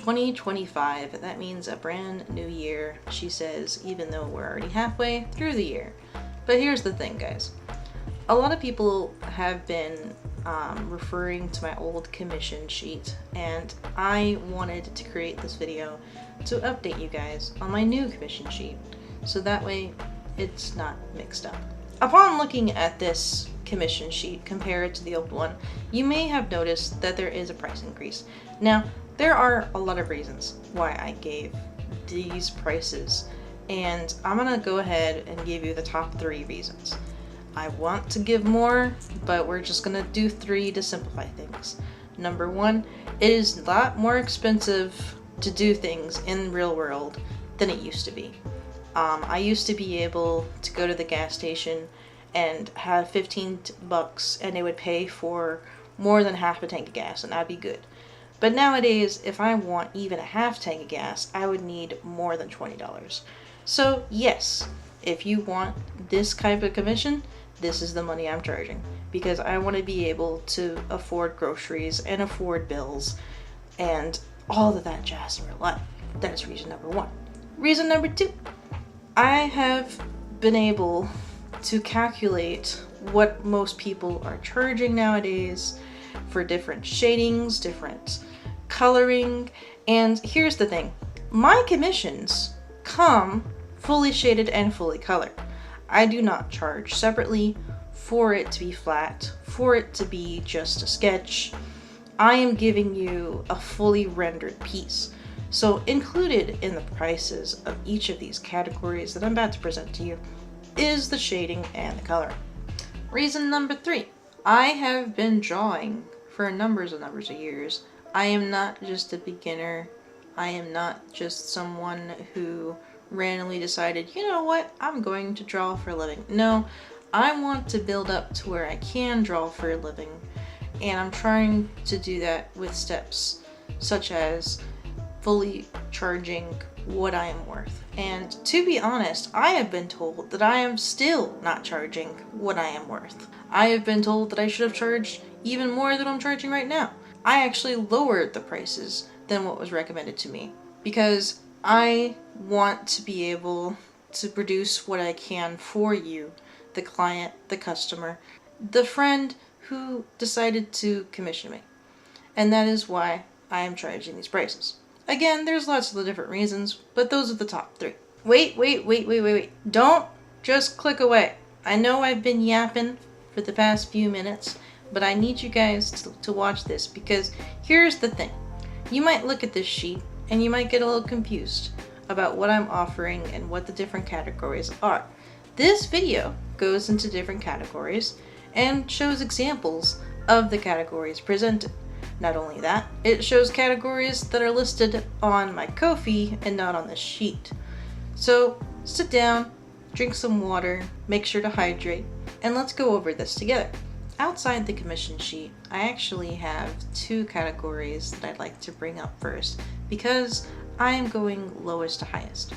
2025. That means a brand new year, she says, even though we're already halfway through the year. But here's the thing, guys. A lot of people have been referring to my old commission sheet, and I wanted to create this video to update you guys on my new commission sheet, so that way it's not mixed up. Upon looking at this commission sheet compared to the old one, you may have noticed that there is a price increase. Now, there are a lot of reasons why I gave these prices, and I'm gonna go ahead and give you the top 3 reasons. I want to give more, but we're just gonna do 3 to simplify things. Number 1, it is a lot more expensive to do things in the real world than it used to be. I used to be able to go to the gas station and have 15 bucks and they would pay for more than half a tank of gas, and that'd be good. But nowadays, if I want even a half tank of gas, I would need more than $20. So yes, if you want this type of commission, this is the money I'm charging, because I want to be able to afford groceries and afford bills and all of that jazz in real life. That is reason number 1. Reason number 2, I have been able to calculate what most people are charging nowadays for different shadings, different coloring, and here's the thing. My commissions come fully shaded and fully colored. I do not charge separately for it to be flat, for it to be just a sketch. I am giving you a fully rendered piece. So included in the prices of each of these categories that I'm about to present to you is the shading and the coloring. Reason number 3, I have been drawing for numbers of years. I am not just a beginner. I am not just someone who randomly decided, you know what, I'm going to draw for a living. No, I want to build up to where I can draw for a living, and I'm trying to do that with steps such as fully charging what I am worth. And to be honest, I have been told that I am still not charging what I am worth. I have been told that I should have charged even more than I'm charging right now. I actually lowered the prices than what was recommended to me because I want to be able to produce what I can for you, the client, the customer, the friend who decided to commission me. And that is why I am charging these prices. Again, there's lots of different reasons, but those are the top 3. Wait. Don't just click away. I know I've been yapping for the past few minutes, but I need you guys to watch this, because here's the thing. You might look at this sheet and you might get a little confused about what I'm offering and what the different categories are. This video goes into different categories and shows examples of the categories presented. Not only that, it shows categories that are listed on my Ko-fi and not on this sheet. So sit down, drink some water, make sure to hydrate, and let's go over this together. Outside the commission sheet, I actually have 2 categories that I'd like to bring up first, because I am going lowest to highest.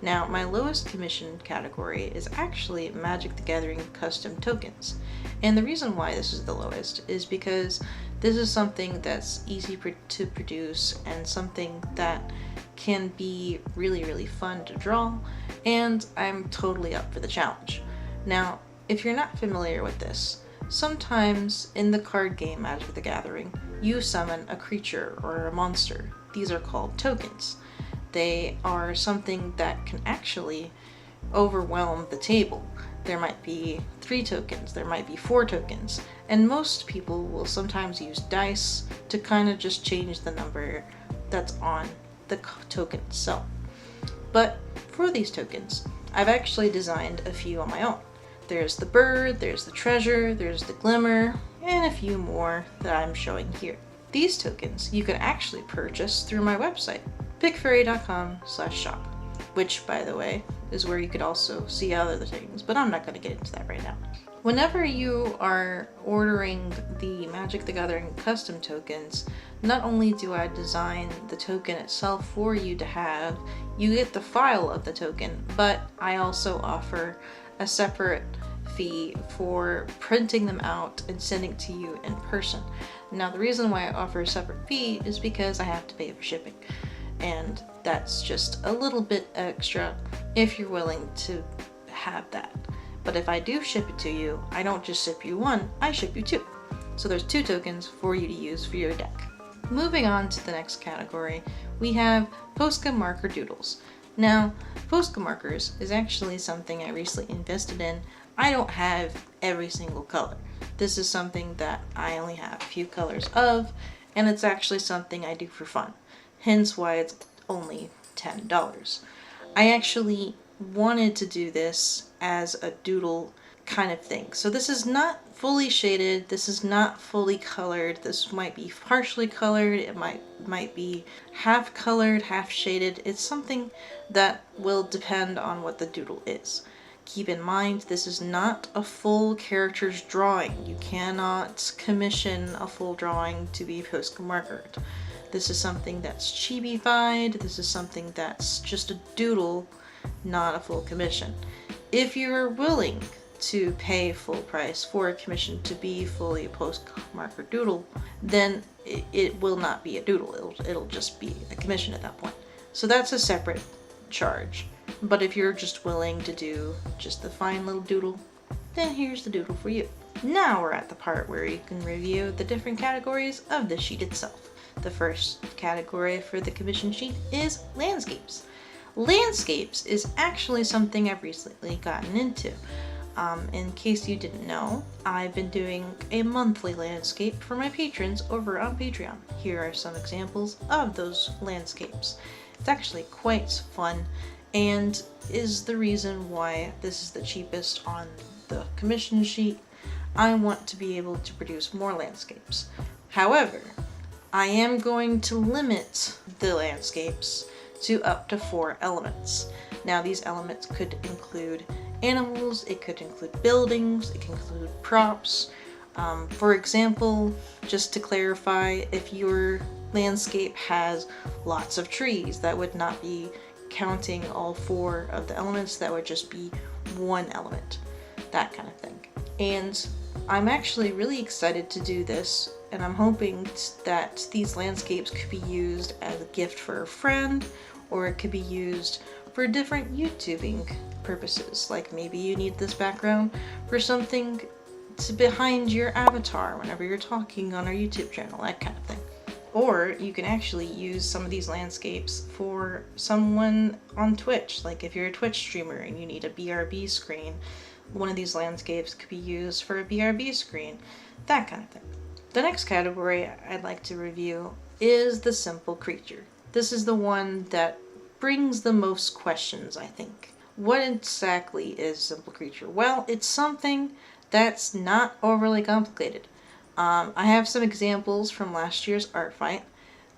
Now, my lowest commission category is actually Magic the Gathering custom tokens. And the reason why this is the lowest is because this is something that's easy to produce and something that can be really fun to draw, and I'm totally up for the challenge. Now, if you're not familiar with this, sometimes in the card game Magic the Gathering, you summon a creature or a monster. These are called tokens. They are something that can actually overwhelm the table. There might be 3 tokens, there might be 4 tokens, and most people will sometimes use dice to kind of just change the number that's on the token itself. But for these tokens, I've actually designed a few on my own. There's the bird, there's the treasure, there's the glimmer, and a few more that I'm showing here. These tokens you can actually purchase through my website, PickFairy.com/shop, which, by the way, is where you could also see other things, but I'm not going to get into that right now. Whenever you are ordering the Magic the Gathering custom tokens, not only do I design the token itself for you to have, you get the file of the token, but I also offer a separate fee for printing them out and sending to you in person. Now the reason why I offer a separate fee is because I have to pay for shipping, and that's just a little bit extra if you're willing to have that. But if I do ship it to you, I don't just ship you one, I ship you two. So there's 2 tokens for you to use for your deck. Moving on to the next category, we have Posca marker doodles. Now, Posca markers is actually something I recently invested in. I don't have every single color. This is something that I only have a few colors of, and it's actually something I do for fun. Hence why it's only $10. I actually wanted to do this as a doodle kind of thing. So this is not fully shaded, this is not fully colored, this might be partially colored, it might be half colored, half shaded. It's something that will depend on what the doodle is. Keep in mind, this is not a full character's drawing. You cannot commission a full drawing to be Posca markered. This is something that's chibi-fied, this is something that's just a doodle, not a full commission. If you're willing to pay full price for a commission to be fully a Posca marker doodle, then it will not be a doodle, it'll just be a commission at that point. So that's a separate charge. But if you're just willing to do just the fine little doodle, then here's the doodle for you. Now we're at the part where you can review the different categories of the sheet itself. The first category for the commission sheet is landscapes. Landscapes is actually something I've recently gotten into. In case you didn't know, I've been doing a monthly landscape for my patrons over on Patreon. Here are some examples of those landscapes. It's actually quite fun and is the reason why this is the cheapest on the commission sheet. I want to be able to produce more landscapes. However, I am going to limit the landscapes to up to 4 elements. Now these elements could include animals, it could include buildings, it can include props. For example, just to clarify, if your landscape has lots of trees, that would not be counting all 4 of the elements, that would just be 1 element, that kind of thing. And I'm actually really excited to do this, and I'm hoping that these landscapes could be used as a gift for a friend, or it could be used for different YouTubing purposes. Like maybe you need this background for something to behind your avatar whenever you're talking on our YouTube channel, that kind of thing. Or you can actually use some of these landscapes for someone on Twitch. Like if you're a Twitch streamer and you need a BRB screen, one of these landscapes could be used for a BRB screen, that kind of thing. The next category I'd like to review is the simple creature. This is the one that brings the most questions, I think. What exactly is simple creature? Well, it's something that's not overly complicated. I have some examples from last year's art fight.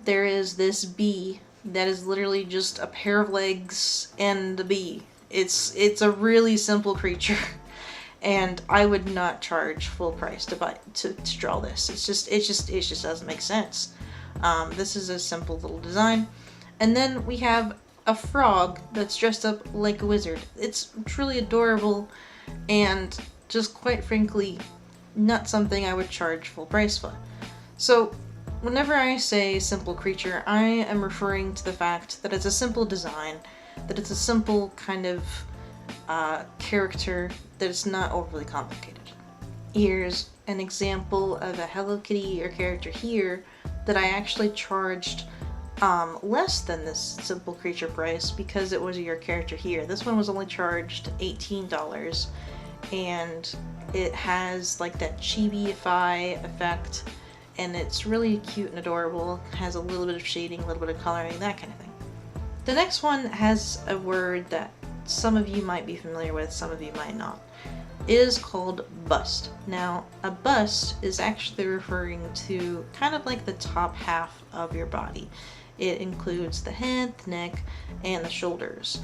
There is this bee that is literally just a pair of legs and a bee. It's a really simple creature, and I would not charge full price to draw this. It just doesn't make sense. This is a simple little design, and then we have a frog that's dressed up like a wizard. It's truly adorable, and just quite frankly, not something I would charge full price for. So whenever I say simple creature, I am referring to the fact that it's a simple design, that it's a simple kind of character, that it's not overly complicated. Here's an example of a Hello Kitty or character here that I actually charged less than this simple creature price because it was your character here. This one was only charged $18, and it has like that chibi-fi effect, and it's really cute and adorable. It has a little bit of shading, a little bit of coloring, that kind of thing. The next one has a word that some of you might be familiar with, some of you might not. It is called bust. Now, a bust is actually referring to kind of like the top half of your body. It includes the head, the neck, and the shoulders.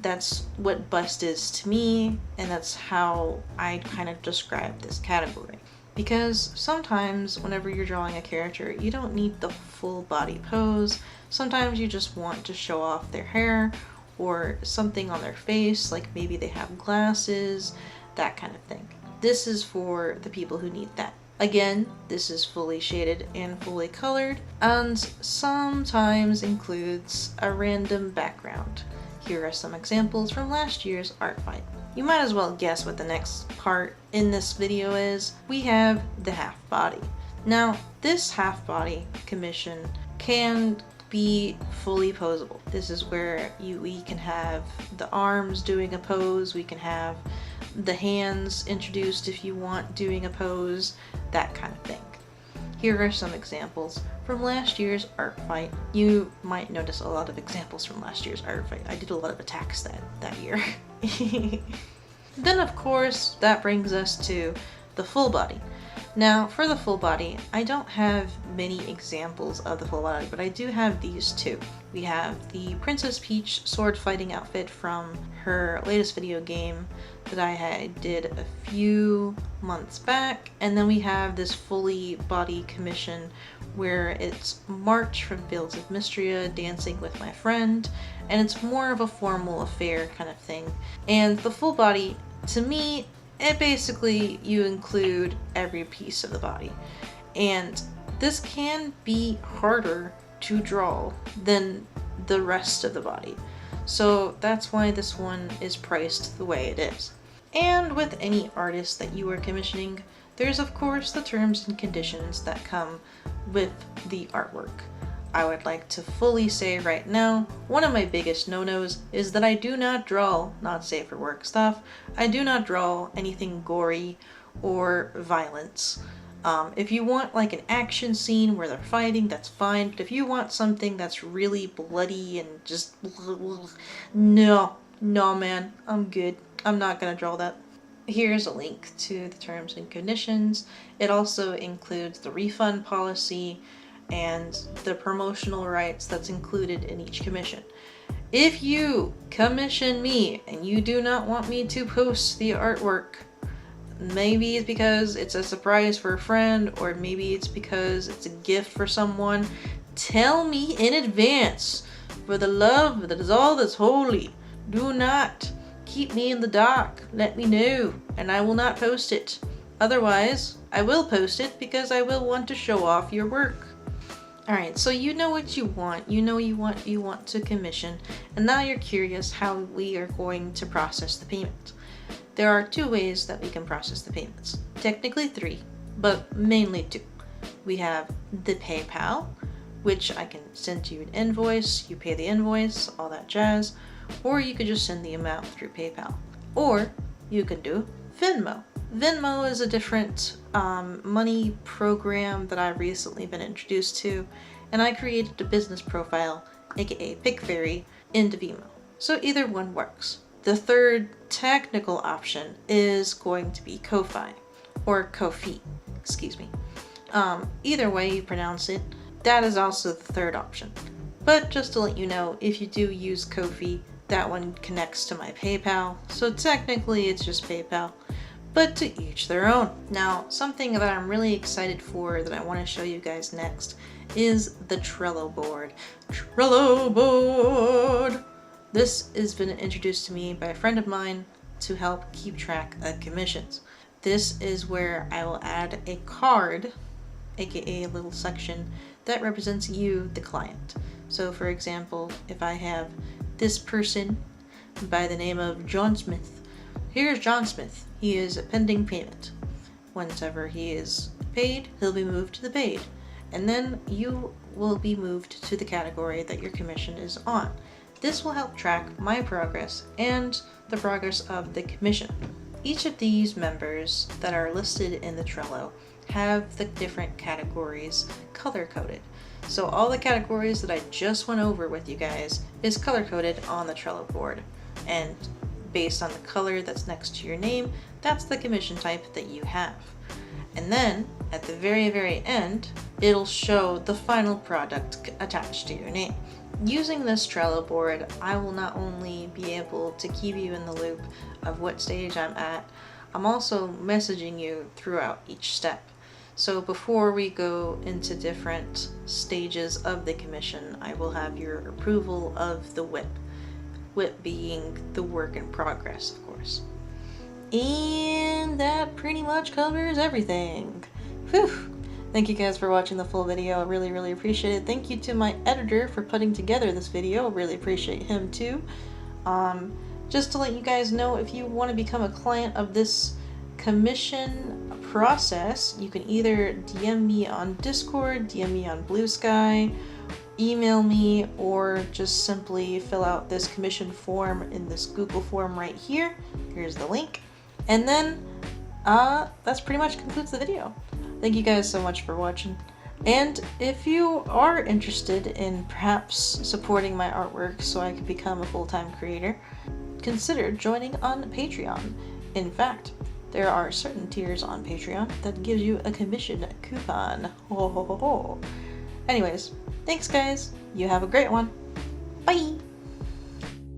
That's what bust is to me, and that's how I kind of describe this category. Because sometimes whenever you're drawing a character, you don't need the full body pose. Sometimes you just want to show off their hair or something on their face, like maybe they have glasses, that kind of thing. This is for the people who need that. Again, this is fully shaded and fully colored, and sometimes includes a random background. Here are some examples from last year's art fight. You might as well guess what the next part in this video is. We have the half body. Now, this half body commission can be fully posable. This is where we can have the arms doing a pose, we can have the hands introduced if you want doing a pose, that kind of thing. Here are some examples from last year's art fight. You might notice a lot of examples from last year's art fight. I did a lot of attacks that year. Then of course, that brings us to the full body. Now, for the full body, I don't have many examples of the full body, but I do have these two. We have the Princess Peach sword fighting outfit from her latest video game that I did a few months back, and then we have this fully body commission where it's March from Fields of Mystria dancing with my friend, and it's more of a formal affair kind of thing. And the full body, to me, it basically, you include every piece of the body. And this can be harder to draw than the rest of the body. So that's why this one is priced the way it is. And with any artist that you are commissioning, there's of course the terms and conditions that come with the artwork. I would like to fully say right now, one of my biggest no-nos is that I do not draw not safe for work stuff. I do not draw anything gory or violence. If you want like an action scene where they're fighting, that's fine, but if you want something that's really bloody and just no man, I'm good. I'm not gonna draw that. Here's a link to the terms and conditions. It also includes the refund policy and the promotional rights that's included in each commission. If you commission me and you do not want me to post the artwork, maybe it's because it's a surprise for a friend, or maybe it's because it's a gift for someone, tell me in advance. For the love that is all that's holy, do not keep me in the dark. Let me know, and I will not post it. Otherwise, I will post it because I will want to show off your work. Alright, so you know what you want. You know you want to commission, and now you're curious how we are going to process the payment. There are two ways that we can process the payments. Technically three, but mainly two. We have the PayPal, which I can send you an invoice, you pay the invoice, all that jazz, or you could just send the amount through PayPal. Or you can do Venmo. Venmo is a different money program that I've recently been introduced to, and I created a business profile, aka PickFairy, into Venmo. So either one works. The third technical option is going to be Ko-Fi, or Ko-Fi, excuse me. Either way you pronounce it, that is also the third option. But just to let you know, if you do use Ko-Fi, that one connects to my PayPal, so technically it's just PayPal. But to each their own. Now, something that I'm really excited for that I want to show you guys next is the Trello board. Trello board! This has been introduced to me by a friend of mine to help keep track of commissions. This is where I will add a card, aka a little section, that represents you, the client. So for example, if I have this person by the name of John Smith, here's John Smith. He is a pending payment. Whenever he is paid, he'll be moved to the paid, and then you will be moved to the category that your commission is on. This will help track my progress and the progress of the commission. Each of these members that are listed in the Trello have the different categories color-coded. So all the categories that I just went over with you guys is color-coded on the Trello board, and based on the color that's next to your name, that's the commission type that you have. And then at the very, very end, it'll show the final product attached to your name. Using this Trello board, I will not only be able to keep you in the loop of what stage I'm at, I'm also messaging you throughout each step. So before we go into different stages of the commission, I will have your approval of the WIP. WIP being the work in progress, of course. And that pretty much covers everything. Whew. Thank you guys for watching the full video. I really, really appreciate it. Thank you to my editor for putting together this video. I really appreciate him too. Just to let you guys know, if you want to become a client of this commission process, you can either DM me on Discord, DM me on Blue Sky, email me, or just simply fill out this commission form in this Google form right here. Here's the link. And then that's pretty much concludes the video. Thank you guys so much for watching. And if you are interested in perhaps supporting my artwork so I can become a full-time creator, consider joining on Patreon. In fact, there are certain tiers on Patreon that gives you a commission coupon. Ho ho ho ho. Anyways, thanks guys. You have a great one. Bye!